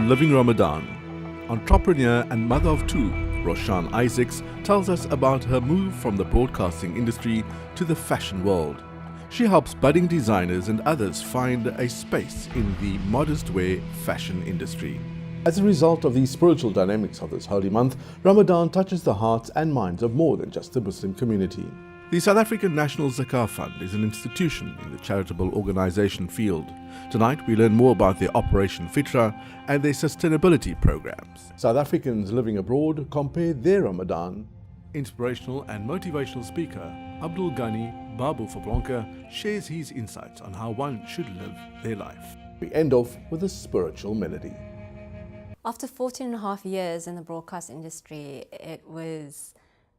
on Living Ramadan. Entrepreneur and mother of two, Roshan Isaacs tells us about her move from the broadcasting industry to the fashion world. She helps budding designers and others find a space in the modest wear fashion industry. As a result of the spiritual dynamics of this holy month, Ramadan touches the hearts and minds of more than just the Muslim community. The South African National Zakah Fund is an institution in the charitable organization field. Tonight we learn more about their Operation Fitra and their sustainability programs. South Africans living abroad compare their Ramadan. Inspirational and motivational speaker Abdul Ghani Babu Fablanka shares his insights on how one should live their life. We end off with a spiritual melody. After 14 and a half years in the broadcast industry, it was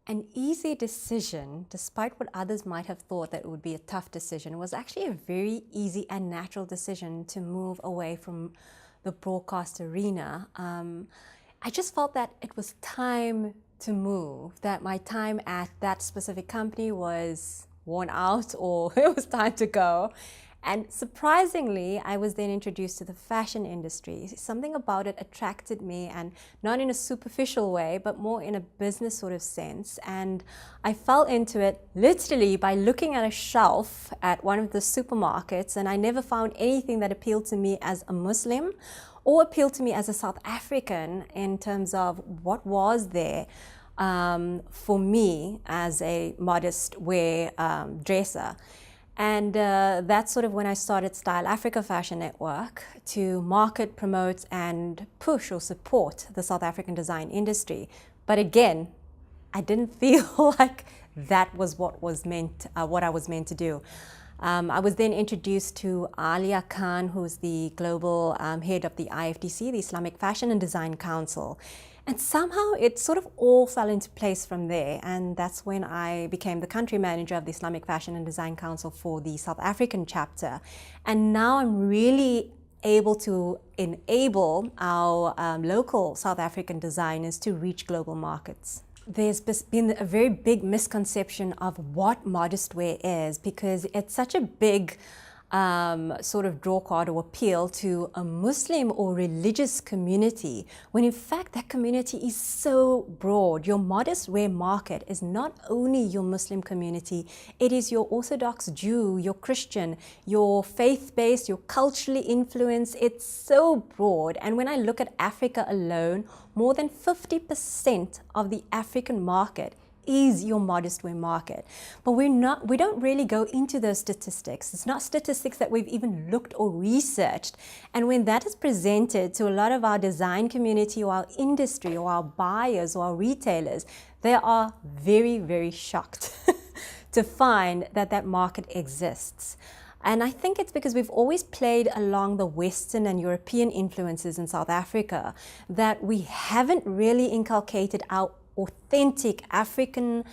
an easy decision, despite what others might have thought that it would be a tough decision. It was actually a very easy and natural decision to move away from the broadcast arena. I just felt that it was time to move, that my time at that specific company was worn out, or it was time to go. And surprisingly, I was then introduced to the fashion industry. Something about it attracted me, and not in a superficial way, but more in a business sort of sense. And I fell into it literally by looking at a shelf at one of the supermarkets, and I never found anything that appealed to me as a Muslim or appealed to me as a South African in terms of what was there for me as a modest wear dresser. And that's sort of when I started Style Africa Fashion Network to market, promote, and push or support the South African design industry. But again, I didn't feel like that was what I was meant to do. I was then introduced to Alia Khan, who's the global head of the IFDC, the Islamic Fashion and Design Council. And somehow it sort of all fell into place from there. And that's when I became the country manager of the Islamic Fashion and Design Council for the South African chapter. And now I'm really able to enable our local South African designers to reach global markets. There's been a very big misconception of what modest wear is, because it's such a big sort of draw card or appeal to a Muslim or religious community, when in fact that community is so broad. Your modest wear market is not only your Muslim community, it is your Orthodox Jew, your Christian, your faith-based, your culturally influenced. It's so broad. And when I look at Africa alone, more than 50% of the African market is your modest wear market. But we don't really go into those statistics. It's not statistics that we've even looked or researched. And when that is presented to a lot of our design community or our industry or our buyers or our retailers, they are very, very shocked to find that that market exists. And I think it's because we've always played along the Western and European influences in South Africa that we haven't really inculcated our authentic African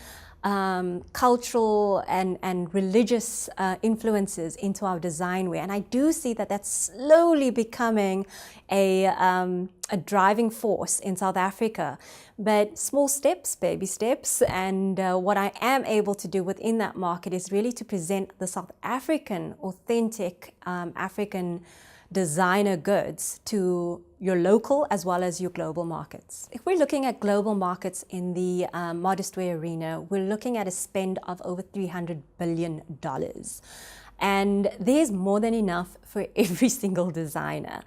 cultural and religious influences into our design wear. And I do see that that's slowly becoming a driving force in South Africa. But small steps, baby steps, and what I am able to do within that market is really to present the South African, authentic African designer goods to your local as well as your global markets. If we're looking at global markets in the modest wear arena, we're looking at a spend of over $300 billion. And there's more than enough for every single designer.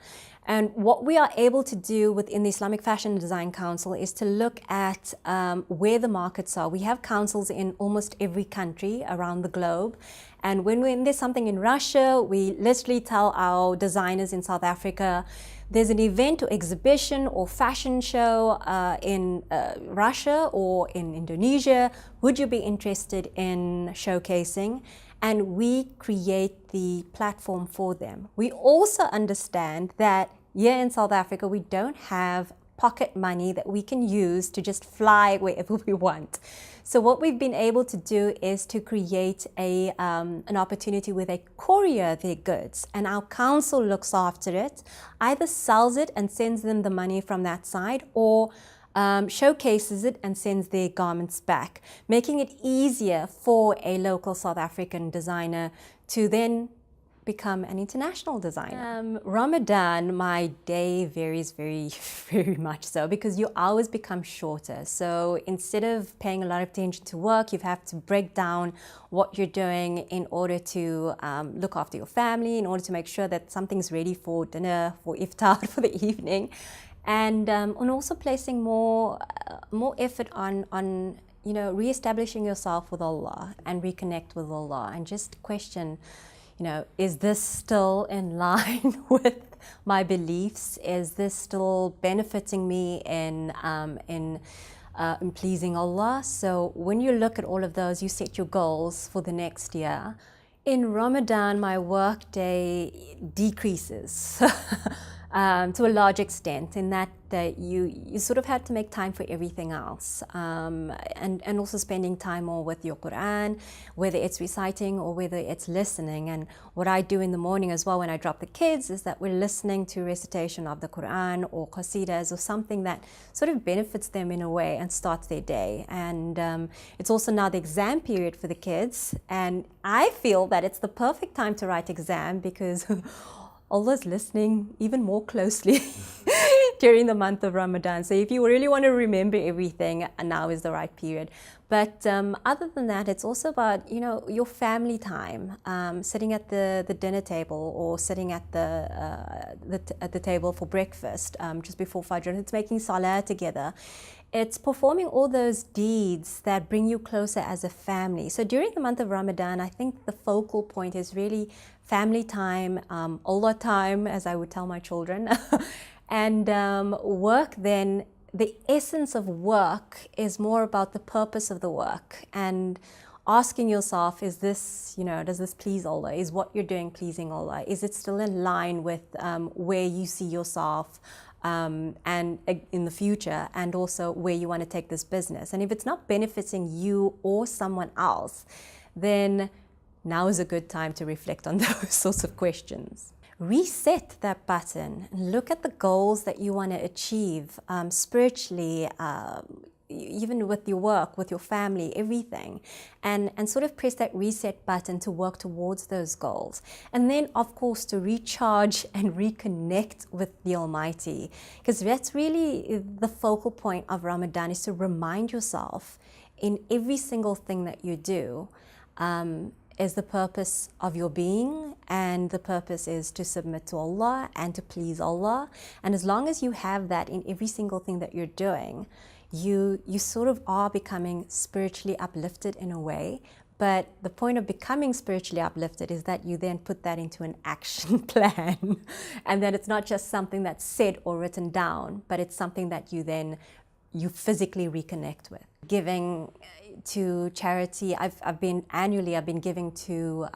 And what we are able to do within the Islamic Fashion and Design Council is to look at where the markets are. We have councils in almost every country around the globe. And when there's something in Russia, we literally tell our designers in South Africa, there's an event or exhibition or fashion show in Russia or in Indonesia. Would you be interested in showcasing? And we create the platform for them. We also understand that here in South Africa, we don't have pocket money that we can use to just fly wherever we want. So what we've been able to do is to create an opportunity where they courier their goods, and our council looks after it, either sells it and sends them the money from that side, or showcases it and sends their garments back, making it easier for a local South African designer to then become an international designer. Ramadan, my day varies very, very much so, because your hours become shorter. So instead of paying a lot of attention to work, you have to break down what you're doing in order to look after your family, in order to make sure that something's ready for dinner, for iftar, for the evening. And also placing more effort on re-establishing yourself with Allah and reconnect with Allah and just question, is this still in line with my beliefs? Is this still benefiting me in pleasing Allah? So when you look at all of those, you set your goals for the next year. In Ramadan, my work day decreases to a large extent, in that you sort of had to make time for everything else, and also spending time more with your Quran, whether it's reciting or whether it's listening. And what I do in the morning as well when I drop the kids is that we're listening to recitation of the Quran or qasidas or something that sort of benefits them in a way and starts their day. And it's also now the exam period for the kids, and I feel that it's the perfect time to write exam because Allah's listening even more closely during the month of Ramadan. So if you really want to remember everything, now is the right period. But other than that, it's also about, your family time, sitting at the dinner table or sitting at the table for breakfast just before Fajr. It's making salah together. It's performing all those deeds that bring you closer as a family. So during the month of Ramadan, I think the focal point is really family time, Allah time, as I would tell my children. And work then, the essence of work is more about the purpose of the work and asking yourself, is this, does this please Allah? Is what you're doing pleasing Allah? Is it still in line with where you see yourself and in the future, and also where you want to take this business? And if it's not benefiting you or someone else, then now is a good time to reflect on those sorts of questions. Reset that button and look at the goals that you want to achieve spiritually, even with your work, with your family, everything, and sort of press that reset button to work towards those goals. And then, of course, to recharge and reconnect with the Almighty, because that's really the focal point of Ramadan, is to remind yourself in every single thing that you do is the purpose of your being, and the purpose is to submit to Allah and to please Allah. And as long as you have that in every single thing that you're doing, you sort of are becoming spiritually uplifted in a way. But the point of becoming spiritually uplifted is that you then put that into an action plan. And then it's not just something that's said or written down, but it's something that you physically reconnect with. Giving to charity, I've been giving to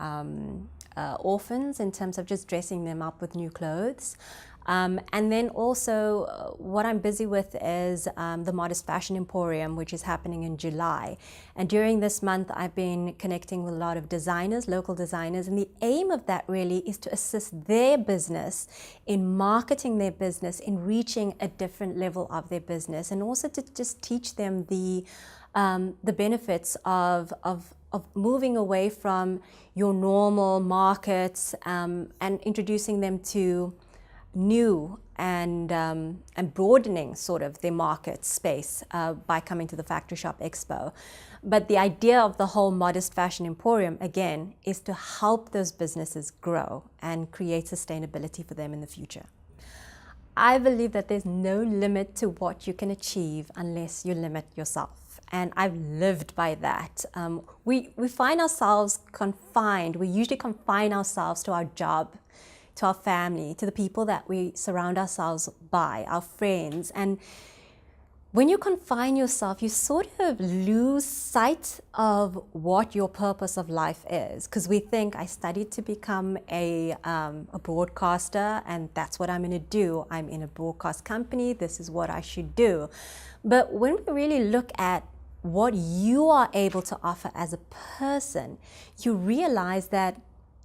orphans in terms of just dressing them up with new clothes. And then also what I'm busy with is the Modest Fashion Emporium, which is happening in July. And during this month, I've been connecting with a lot of designers, local designers, and the aim of that really is to assist their business in marketing their business, in reaching a different level of their business, and also to just teach them the benefits of moving away from your normal markets and introducing them to new and broadening sort of their market space by coming to the Factory Shop Expo. But the idea of the whole Modest Fashion Emporium, again, is to help those businesses grow and create sustainability for them in the future. I believe that there's no limit to what you can achieve unless you limit yourself. And I've lived by that. We find ourselves confined. We usually confine ourselves to our job, to our family, to the people that we surround ourselves by, our friends. And when you confine yourself, you sort of lose sight of what your purpose of life is. Because we think, I studied to become a broadcaster, and that's what I'm going to do. I'm in a broadcast company. This is what I should do. But when we really look at what you are able to offer as a person, you realize that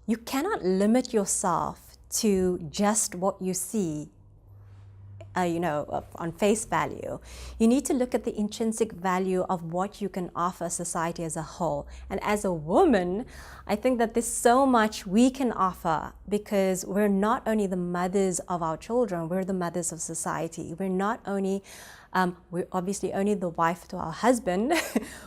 you cannot limit yourself to just what you see on face value. You need to look at the intrinsic value of what you can offer society as a whole. And as a woman, I think that there's so much we can offer, because we're not only the mothers of our children, we're the mothers of society. We're not only we're obviously only the wife to our husband,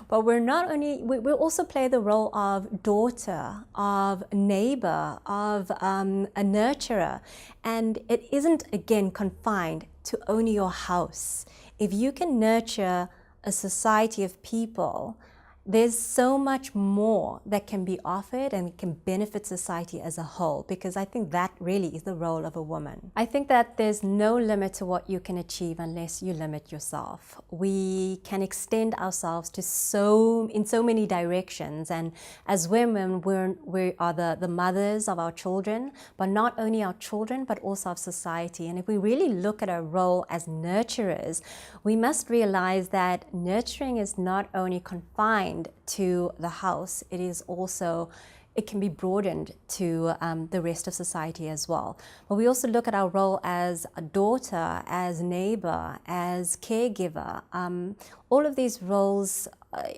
but we also play the role of daughter, of neighbor, of a nurturer. And it isn't, again, confined to only your house. If you can nurture a society of people, there's so much more that can be offered and can benefit society as a whole, because I think that really is the role of a woman. I think that there's no limit to what you can achieve unless you limit yourself. We can extend ourselves in so many directions, and as women, we are the mothers of our children, but not only our children, but also of society. And if we really look at our role as nurturers, we must realize that nurturing is not only confined to the house, it can be broadened to the rest of society as well. But we also look at our role as a daughter, as neighbor, as caregiver. All of these roles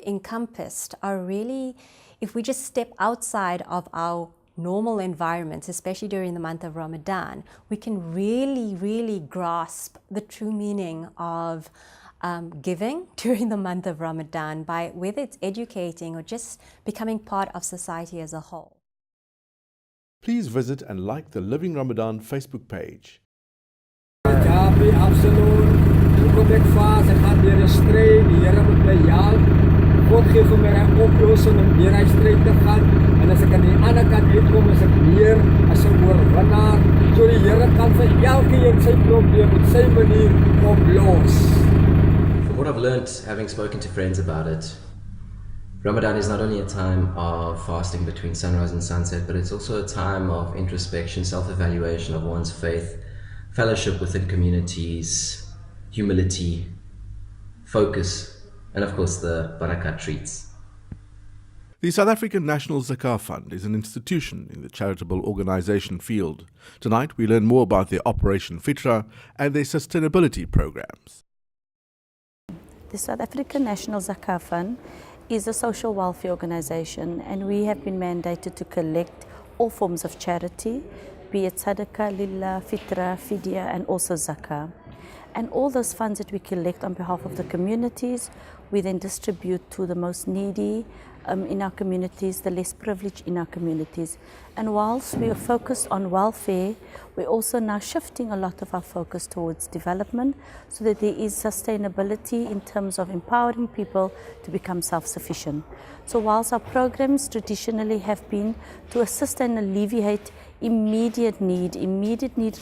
encompassed are really, if we just step outside of our normal environments, especially during the month of Ramadan, we can really, really grasp the true meaning of giving during the month of Ramadan, by whether it's educating or just becoming part of society as a whole. Please visit and like the Living Ramadan Facebook page. God gee vir my 'n oplossing om deur hy stryd te gaan, en as ek aan die ander kant uitkom, is ek meer as 'n oorwinnaar. So die Here kan vir elkeen sy probleem op sy manier oplos. From what I've learned, having spoken to friends about it, Ramadan is not only a time of fasting between sunrise and sunset, but it's also a time of introspection, self-evaluation of one's faith, fellowship within communities, humility, focus, and of course the Barakat treats. The South African National Zakah Fund is an institution in the charitable organization field. Tonight we learn more about their Operation Fitra and their sustainability programs. The South African National Zakah Fund is a social welfare organization, and we have been mandated to collect all forms of charity, be it sadaqah, lillah, fitra, fidya, and also zakah. And all those funds that we collect on behalf of the communities, we then distribute to the most needy in our communities, the less privileged in our communities. And whilst we are focused on welfare, we're also now shifting a lot of our focus towards development, so that there is sustainability in terms of empowering people to become self-sufficient. So whilst our programs traditionally have been to assist and alleviate immediate need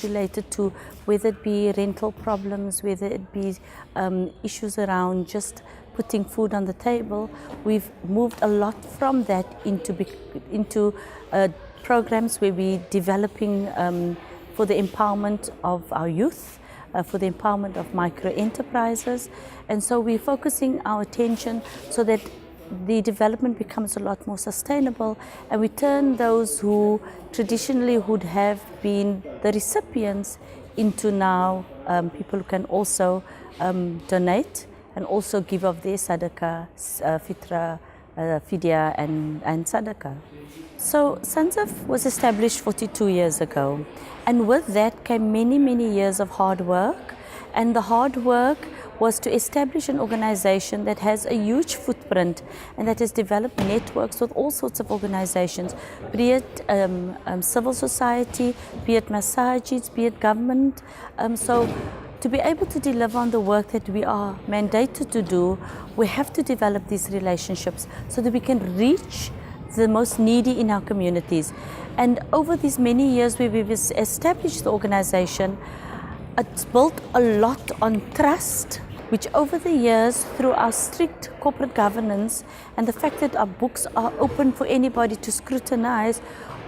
related to whether it be rental problems, whether it be issues around just putting food on the table, we've moved a lot from that into programs where we're developing for the empowerment of our youth, for the empowerment of micro enterprises. And so we're focusing our attention so that the development becomes a lot more sustainable, and we turn those who traditionally would have been the recipients into now people who can also donate and also give of their sadaqah, fitra, fidya and sadaqah. So Sanzaf was established 42 years ago, and with that came many years of hard work, and the hard work was to establish an organization that has a huge footprint and that has developed networks with all sorts of organizations, be it civil society, be it masajids, be it government. So to be able to deliver on the work that we are mandated to do, we have to develop these relationships so that we can reach the most needy in our communities. And over these many years where we've established the organization, it's built a lot on trust, which over the years, through our strict corporate governance and the fact that our books are open for anybody to scrutinize,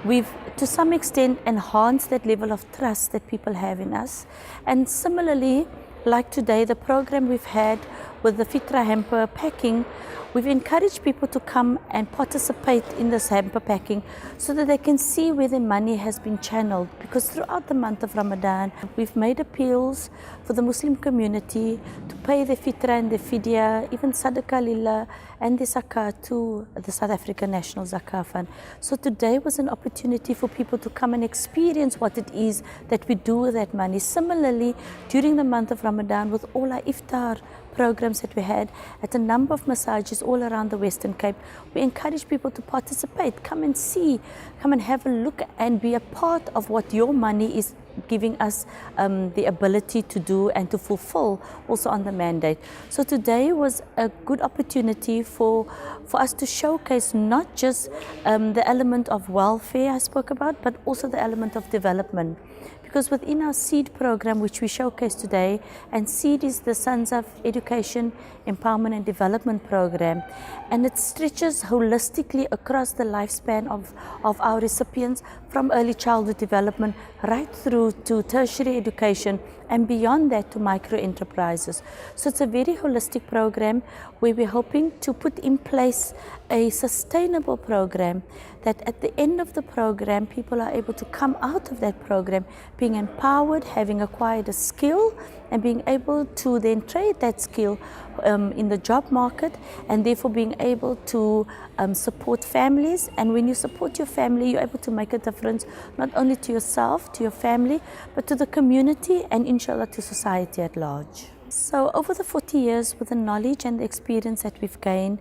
we've to some extent enhanced that level of trust that people have in us. And similarly, like today, the program we've had with the Fitra hamper packing, we've encouraged people to come and participate in this hamper packing so that they can see where their money has been channeled. Because throughout the month of Ramadan, we've made appeals for the Muslim community to pay their Fitra and their Fidya, even Sadaqah Lillah and the Zakah to the South African National Zakah Fund. So today was an opportunity for people to come and experience what it is that we do with that money. Similarly, during the month of Ramadan, with all our iftar programs that we had at a number of massages all around the Western Cape, we encourage people to participate, come and see, come and have a look and be a part of what your money is giving us the ability to do and to fulfill also on the mandate. So today was a good opportunity for us to showcase not just the element of welfare I spoke about, but also the element of development. Because within our SEED program, which we showcase today, and SEED is the Sons of Education, Empowerment and Development Program, and it stretches holistically across the lifespan of our recipients, from early childhood development right through to tertiary education, and beyond that to micro enterprises. So it's a very holistic program where we're hoping to put in place a sustainable program that at the end of the program, people are able to come out of that program being empowered, having acquired a skill, and being able to then trade that skill in the job market, and therefore being able to support families. And when you support your family, you're able to make a difference not only to yourself, to your family, but to the community and inshallah to society at large. So over the 40 years, with the knowledge and the experience that we've gained,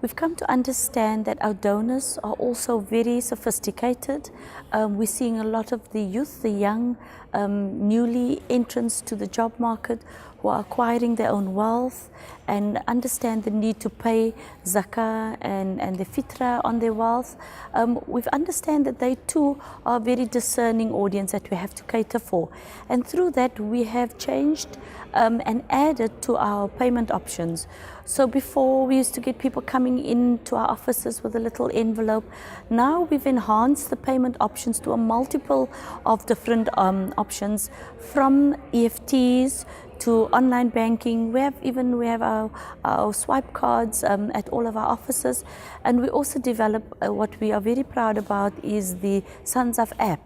we've come to understand that our donors are also very sophisticated. We're seeing a lot of the youth, the young, newly entrants to the job market who are acquiring their own wealth and understand the need to pay zakah and the fitra on their wealth. We've understand that they too are a very discerning audience that we have to cater for. And through that we have changed and added to our payment options. So before we used to get people coming into our offices with a little envelope. Now we've enhanced the payment options to a multiple of different options, from EFTs to online banking. We have our swipe cards at all of our offices, and we also develop what we are very proud about is the Sons of app.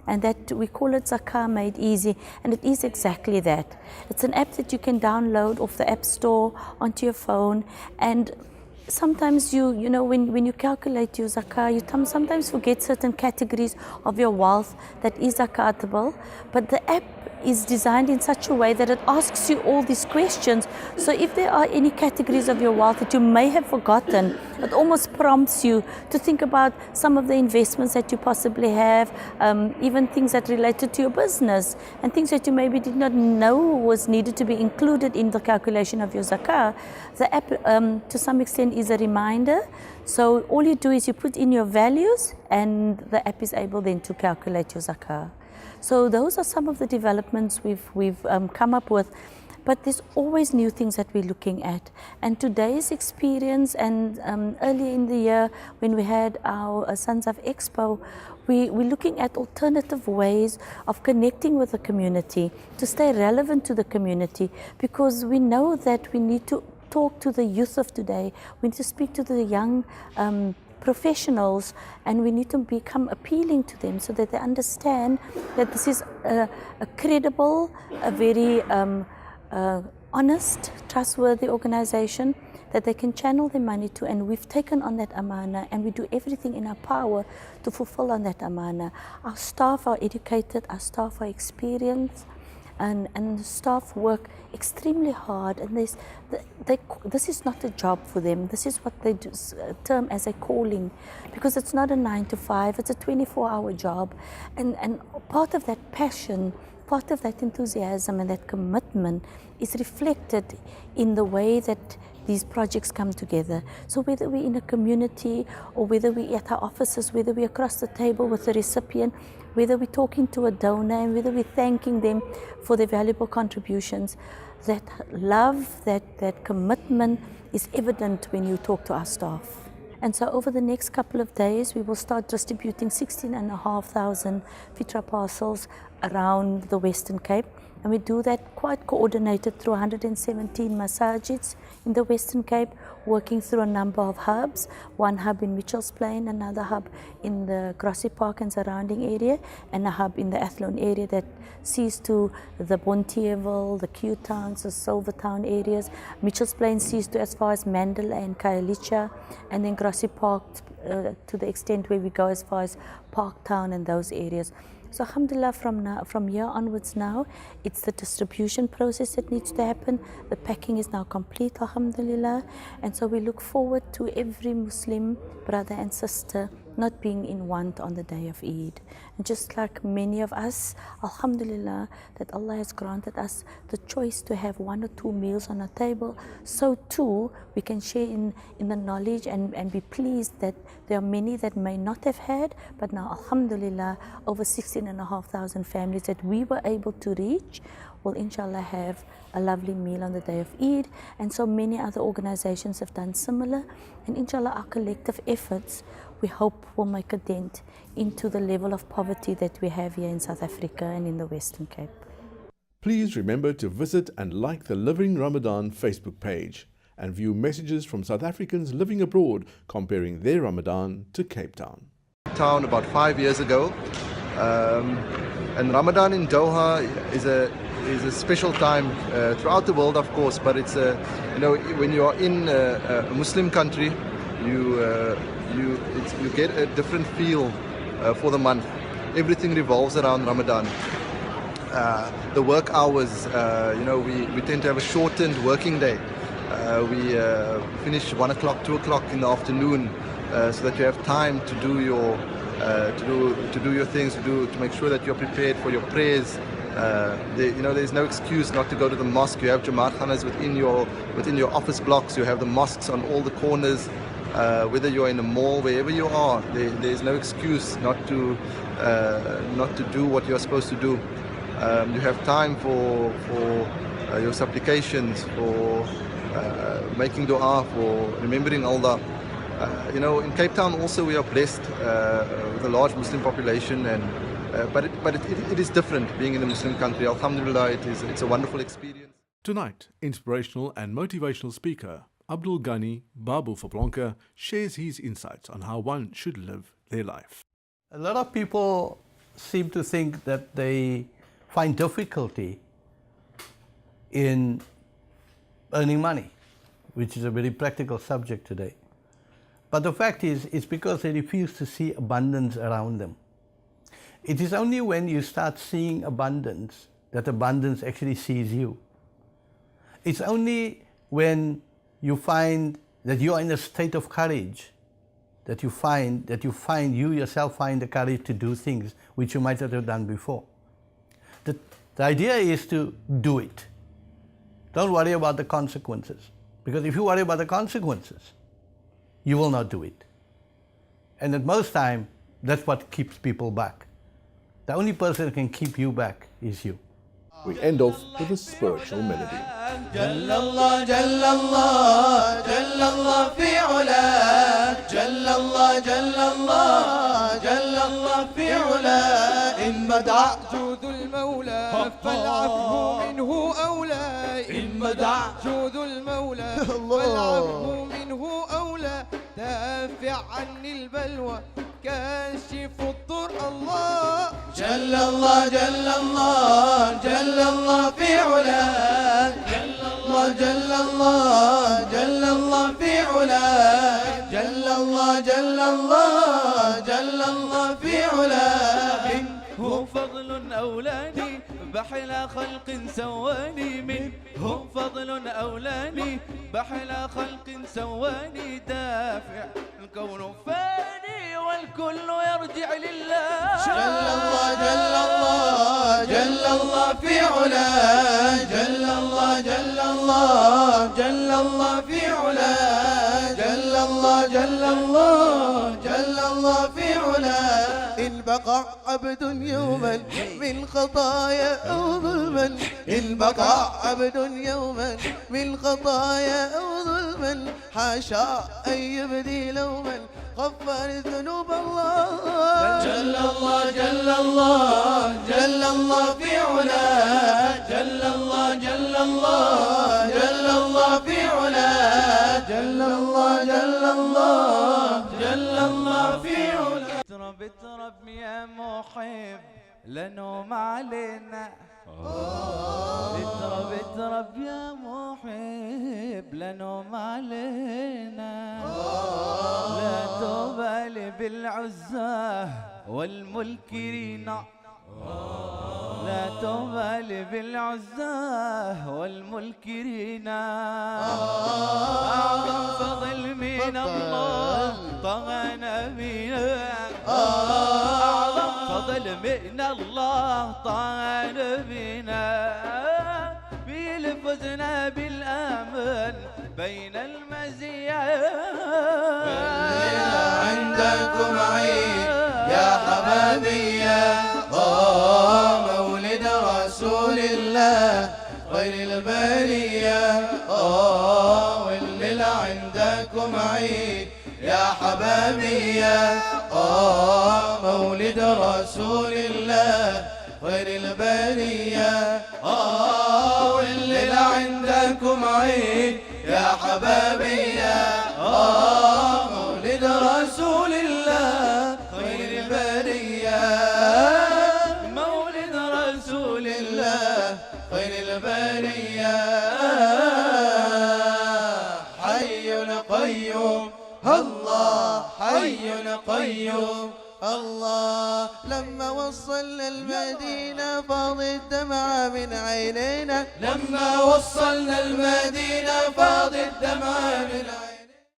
And that we call it Zakah Made Easy, and it is exactly that. It's an app that you can download off the App Store onto your phone, and sometimes you know when you calculate your zakah, you sometimes forget certain categories of your wealth that is zakatable, but the app is designed in such a way that it asks you all these questions. So if there are any categories of your wealth that you may have forgotten, it almost prompts you to think about some of the investments that you possibly have, even things that related to your business and things that you maybe did not know was needed to be included in the calculation of your zakah. The app to some extent is a reminder. So all you do is you put in your values and the app is able then to calculate your zakah. So those are some of the developments we've come up with, but there's always new things that we're looking at. And today's experience, and earlier in the year when we had our Sons of Expo, we're looking at alternative ways of connecting with the community to stay relevant to the community, because we know that we need to talk to the youth of today. We need to speak to the young professionals, and we need to become appealing to them so that they understand that this is a credible, a very honest, trustworthy organization that they can channel their money to, and we've taken on that amana and we do everything in our power to fulfill on that amana. Our staff are educated, our staff are experienced, and the staff work extremely hard, and this is not a job for them. This is what they do, term as a calling, because it's not a 9 to 5, it's a 24-hour job, and part of that passion, part of that enthusiasm and that commitment is reflected in the way that these projects come together. So whether we're in a community or whether we're at our offices, whether we're across the table with the recipient, whether we're talking to a donor and whether we're thanking them for their valuable contributions, that love, that commitment is evident when you talk to our staff. And so over the next couple of days, we will start distributing 16,500 fitra parcels around the Western Cape. And we do that quite coordinated through 117 masajids in the Western Cape, working through a number of hubs. One hub in Mitchell's Plain, another hub in the Grassy Park and surrounding area, and a hub in the Athlone area that sees to the Bonteheuwel, the Q Towns, the Silvertown areas. Mitchell's Plain sees to as far as Mandela and Khayelitsha, and then Grassy Park to the extent where we go as far as Parktown and those areas. So alhamdulillah, from here onwards now, it's the distribution process that needs to happen. The packing is now complete, alhamdulillah. And so we look forward to every Muslim brother and sister not being in want on the day of Eid. And just like many of us, alhamdulillah, that Allah has granted us the choice to have 1 or 2 meals on our table, so too we can share in the knowledge and be pleased that there are many that may not have had, but now alhamdulillah, over 16,500 families that we were able to reach will inshallah have a lovely meal on the day of Eid. And so many other organizations have done similar, and inshallah our collective efforts we hope will make a dent into the level of poverty that we have here in South Africa and in the Western Cape. Please remember to visit and like the Living Ramadan Facebook page and view messages from South Africans living abroad comparing their Ramadan to Cape Town. Town about 5 years ago, and Ramadan in Doha is a special time throughout the world, of course. But it's when you are in a Muslim country, you get a different feel for the month. Everything revolves around Ramadan. The work hours, we tend to have a shortened working day. We finish 1 o'clock, 2 o'clock in the afternoon, so that you have time to do your things, to make sure that you're prepared for your prayers. There's no excuse not to go to the mosque. You have Jamaat Khanas within your office blocks. You have the mosques on all the corners. Whether you're in a mall, wherever you are, there's no excuse not to do what you're supposed to do. You have time for your supplications, for making dua, for remembering Allah. In Cape Town also we are blessed with a large Muslim population, but it is different being in a Muslim country. Alhamdulillah, it's a wonderful experience. Tonight, inspirational and motivational speaker Abdul Ghani Babu Fablanka shares his insights on how one should live their life. A lot of people seem to think that they find difficulty in earning money, which is a very practical subject today. But the fact is, it's because they refuse to see abundance around them. It is only when you start seeing abundance that abundance actually sees you. It's only when you find that you are in a state of courage that you yourself find the courage to do things which you might not have done before. The idea is to do it. Don't worry about the consequences, because if you worry about the consequences, you will not do it. And at most time, that's what keeps people back. The only person who can keep you back is you. We end off with a spiritual melody. جل الله جل الله جل الله في علاه جل الله جل الله جل الله في علاه إن بدع جود المولى فالعفو منه أولى إن بدع جود المولى فالعفو منه أولى دافع عني البلوى كاشف الضر الله جل الله جل الله جل الله في علاه جل الله جل الله جل الله في علاه جل الله جل الله جل الله في علاه منه فضل أولاني بحلا خلق سواني منه فضل أولاني بحلا خلق سواني دافع الكون فاني والكل يرجع لله جل الله جل الله جل الله في علاه جل الله جل الله جل الله في علاه جل الله جل الله جل الله في علاه إن بقى عبد يوما من خطايا أو ظلما إن بقى عبد يوما من خطايا أو ظلما حاشا أن يبدي لوما غفار الذنوب الله. جل الله جل الله جل الله في علاه، جل الله جل الله جل الله في علاه، جل الله جل الله جل الله في علاه. اضرب اضرب يا محب لا نوم علينا، اضرب اضرب يا محب لا نوم علينا، لا تبالي بالعزاه والمنكرين، لا تبالي بالعزاه والمنكرين. أعظم فضل من الله طه نبينا، أعظم فضل من الله طه نبينا، بيلفزنا بالأمن بين المزيات. عندكم عيد يا حبابي مولد رسول الله خير البرية. والليلة عندكم عيد يا حبابي مولد رسول الله خير البرية. والليلة عندكم عيد يا حبابي مولد رسول الله خير البرية، مولد رسول الله خير البرية. حي قيوم الله، حي قيوم الله. لما وصلنا المدينة فاض الدمعة من عينينا، لما وصلنا المدينة فاض الدمعة من عينينا.